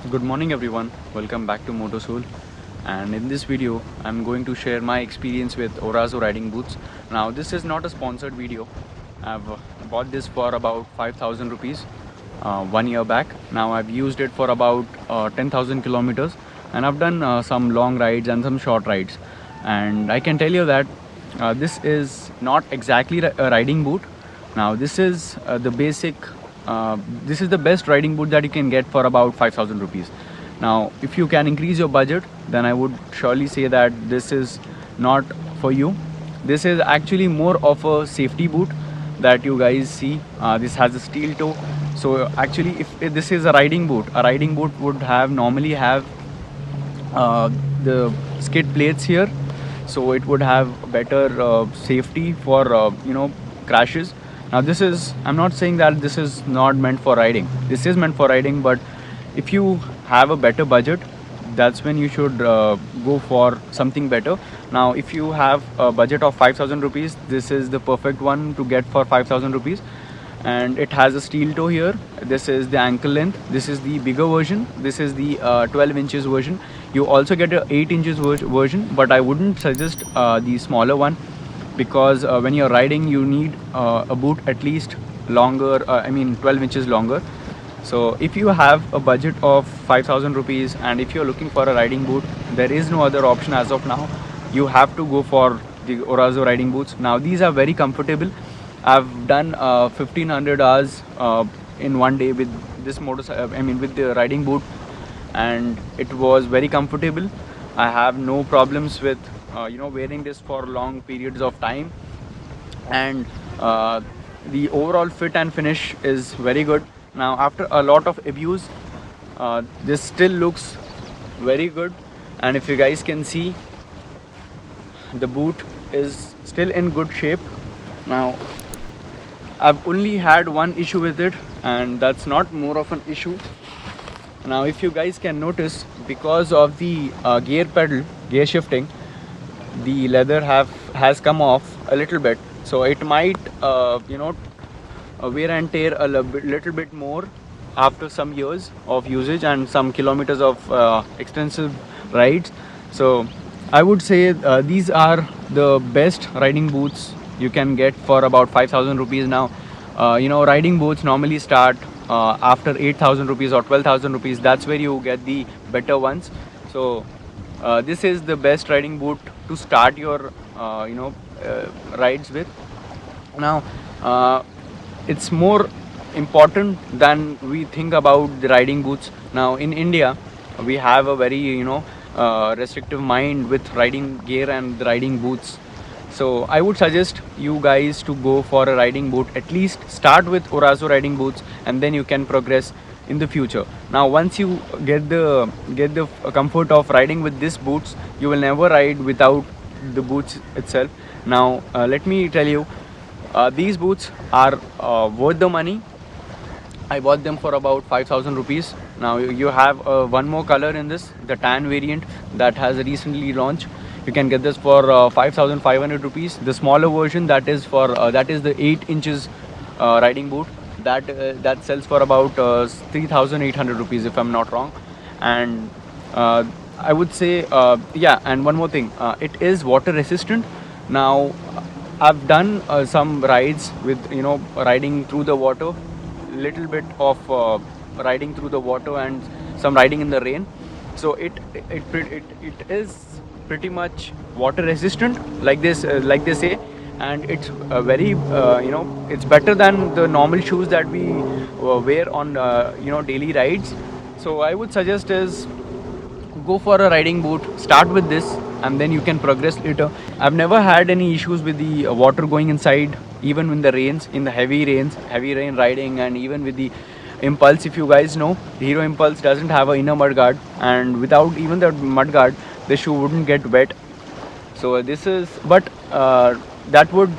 Good morning everyone, welcome back to Motosoul, and in this video I'm going to share my experience with Orazo riding boots. Now this is not a sponsored video. I've bought this for about 5,000 rupees 1 year back. Now I've used it for about 10,000 kilometers, and I've done some long rides and some short rides, and I can tell you that this is not exactly a riding boot. Now this is the basic this is the best riding boot that you can get for about 5,000 rupees. Now if you can increase your budget, then I would surely say that this is not for you. This is actually more of a safety boot that you guys see. This has a steel toe. So actually if this is a riding boot would have normally have the skid plates here, so it would have better safety for crashes. Now this is, I'm not saying that this is not meant for riding. This is meant for riding, but if you have a better budget, that's when you should go for something better. Now if you have a budget of 5,000 rupees, this is the perfect one to get for 5,000 rupees. And it has a steel toe here. This is the ankle length. This is the bigger version. This is the 12 inches version. You also get a 8 inches version, but I wouldn't suggest the smaller one, because when you're riding you need a boot at least longer, 12 inches longer. So if you have a budget of 5,000 rupees and if you're looking for a riding boot, there is no other option as of now. You have to go for the Orazo riding boots. Now these are very comfortable. I've done 1500 hours in one day with this motorcycle, with the riding boot, and it was very comfortable. I have no problems with wearing this for long periods of time, and the overall fit and finish is very good. Now after a lot of abuse, this still looks very good, and if you guys can see, the boot is still in good shape. Now I've only had one issue with it, and that's not more of an issue. Now if you guys can notice, because of the gear shifting, the leather has come off a little bit, so it might wear and tear a little bit more after some years of usage and some kilometers of extensive rides. So I would say these are the best riding boots you can get for about 5,000 rupees. Now riding boots normally start after 8,000 rupees or 12,000 rupees. That's where you get the better ones. So this is the best riding boot to start your rides with. Now it's more important than we think about the riding boots. Now in India we have a very restrictive mind with riding gear and the riding boots. So I would suggest you guys to go for a riding boot. At least start with Orazo riding boots, and then you can progress in the future. Now once you get the comfort of riding with these boots, you will never ride without the boots itself. Now let me tell you, these boots are worth the money. I bought them for about 5,000 rupees. Now you have one more color in this, the tan variant that has recently launched. You can get this for 5,500 rupees. The smaller version, that is the 8 inches riding boot, that sells for about 3,800 rupees if I'm not wrong. And I would say and one more thing, it is water resistant. Now I've done some rides with riding through the water, little bit of riding through the water and some riding in the rain. So it is pretty much water resistant, like they say, and it's very it's better than the normal shoes that we wear on daily rides. So I would suggest is go for a riding boot, start with this, and then you can progress later. I've never had any issues with the water going inside, even in the rains, in the heavy rain riding, and even with the Impulse. If you guys know, Hero Impulse doesn't have an inner mud guard, and without even the mud guard, the shoe wouldn't get wet. So this is, but that would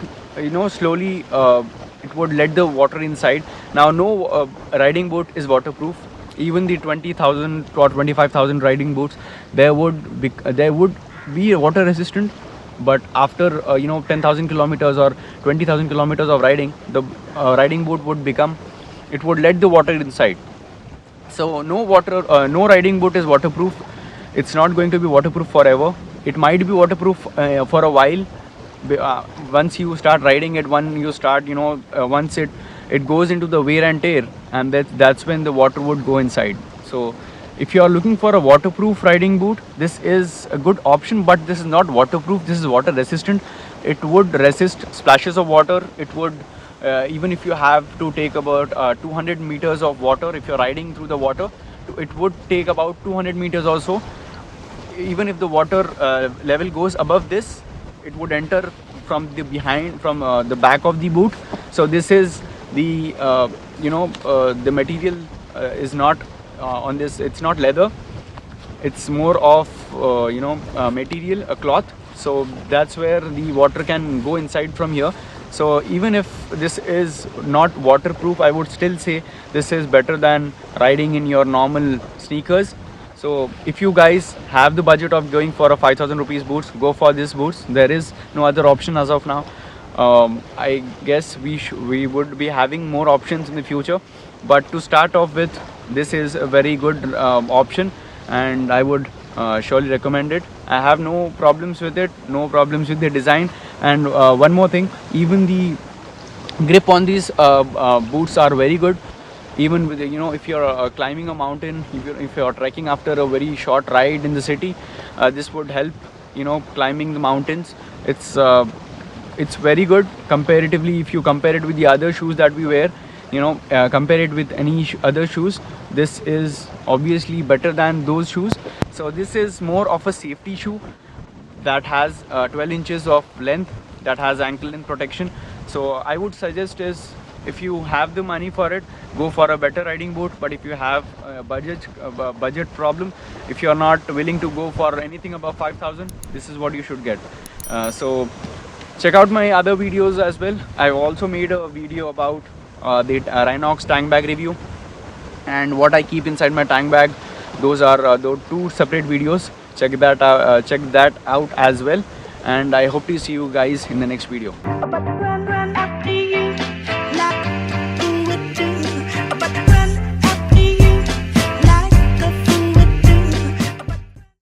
slowly it would let the water inside. Now no riding boot is waterproof. Even the 20,000 or 25,000 riding boots, there would be water resistant, but after 10,000 kilometers or 20,000 kilometers of riding, the riding boot would let the water inside. So no riding boot is waterproof. It's not going to be waterproof forever. It might be waterproof for a while. Once you start riding it, once it goes into the wear and tear, and that's when the water would go inside. So if you are looking for a waterproof riding boot, this is a good option, but this is not waterproof. This is water resistant. It would resist splashes of water. It would even if you have to take about 200 meters of water, if you're riding through the water, it would take about 200 meters also. Even if the water level goes above this, it would enter from the behind, from the back of the boot. So this is the the material is not on this, it's not leather, it's more of material, a cloth. So that's where the water can go inside from here. So even if this is not waterproof, I would still say this is better than riding in your normal sneakers. So if you guys have the budget of going for a 5,000 rupees boots, go for these boots. There is no other option as of now. I guess we would be having more options in the future, but to start off with, this is a very good option, and I would surely recommend it. I have no problems with it, no problems with the design. And one more thing, even the grip on these boots are very good. Even with if you're climbing a mountain, if you're trekking after a very short ride in the city, this would help climbing the mountains. It's very good comparatively. If you compare it with the other shoes that we wear, compare it with any other shoes, this is obviously better than those shoes. So this is more of a safety shoe that has 12 inches of length, that has ankle length protection. So I would suggest is, if you have the money for it, go for a better riding boot. But if you have a budget problem, if you are not willing to go for anything above 5,000, this is what you should get. So check out my other videos as well. I've also made a video about the Rhinox tank bag review and what I keep inside my tank bag. Those are those two separate videos. Check that out as well. And I hope to see you guys in the next video. Run after you.